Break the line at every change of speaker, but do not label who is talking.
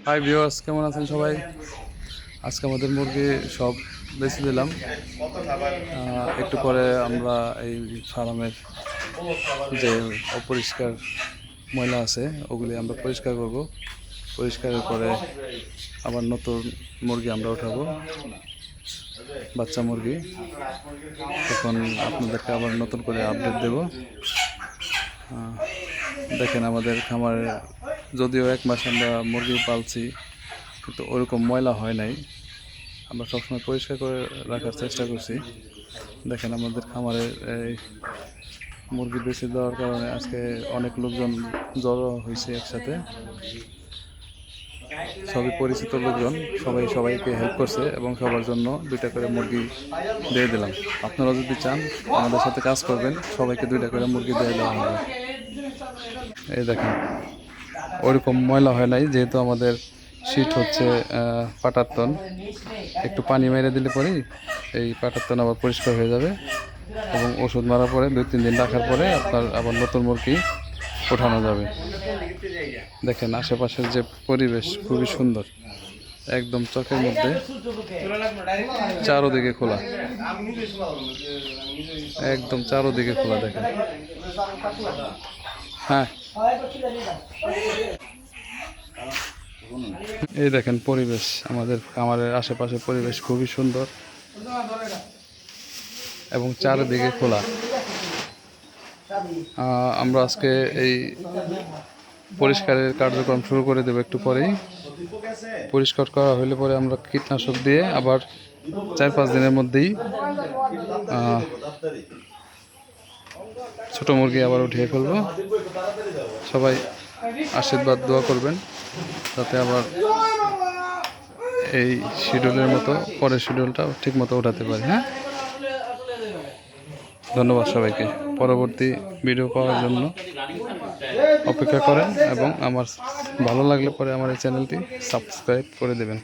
Hi viewers, কেমন আছেন সবাই? আজকে আমাদের মুরগি সব বেঁচে দিলাম। একটু পরে আমরা এই ফার্মের যে অপরিষ্কার ময়লা আছে ওগুলি আমরা পরিষ্কার করব। পরিষ্কারের পরে আবার নতুন মুরগি আমরা উঠাবো, বাচ্চা মুরগি। তখন আপনাদেরকে আবার নতুন করে আপডেট দেব। দেখেন আমাদের খামারে যদিও 1 মাস আমরা মুরগি পালছি, কিন্তু ওরকম ময়লা হয় নাই। আমরা সবসময় পরিষ্কার করে রাখার চেষ্টা করছি। দেখেন আমাদের খামারের এই মুরগি বেঁচে দেওয়ার কারণে আজকে অনেক লোকজন জড়ো হয়েছে একসাথে। সবই পরিচিত লোকজন, সবাইকে হেল্প করছে এবং সবার জন্য 2টা করে মুরগি দিয়ে দিলাম। আপনারা যদি চান আমাদের সাথে কাজ করবেন, সবাইকে 2টা করে মুরগি দিয়ে দেওয়া হবে। এই দেখেন ওরকম ময়লা হয় নাই, যেহেতু আমাদের শীট হচ্ছে পাটাতন। একটু পানি মেরে দিলে পরেই এই পাটাতন আবার পরিষ্কার হয়ে যাবে এবং ওষুধ মারার পরে 2-3 দিন রাখার পরে আপনার আবার নতুন মুরগি ওঠানো যাবে। দেখেন আশেপাশের যে পরিবেশ খুবই সুন্দর, একদম চোখের মধ্যে, চারোদিকে খোলা, একদম চারোদিকে খোলা। দেখেন, হ্যাঁ এই দেখেন পরিবেশ, আমাদের খামারের আশেপাশের পরিবেশ খুবই সুন্দর এবং চারিদিকে খোলা। আমরা আজকে এই পরিষ্কারের কার্যক্রম শুরু করে দেব একটু পরেই। পরিষ্কার করা হলে পরে আমরা কীটনাশক দিয়ে আবার 4-5 দিনের মধ্যেই ছোট মুরগি আবার উঠিয়ে ফেলবো। সবাই আশীর্বাদ দোয়া করবেন যাতে আবার এই শিডিউলের মতো পরের শিডিউলটা ঠিক মতো উঠাতে পারি। হ্যাঁ, ধন্যবাদ সবাইকে। পরবর্তী ভিডিও পাওয়ার জন্য অপেক্ষা করেন এবং আমার ভালো লাগলে পরে আমার এই চ্যানেলটি সাবস্ক্রাইব করে দেবেন।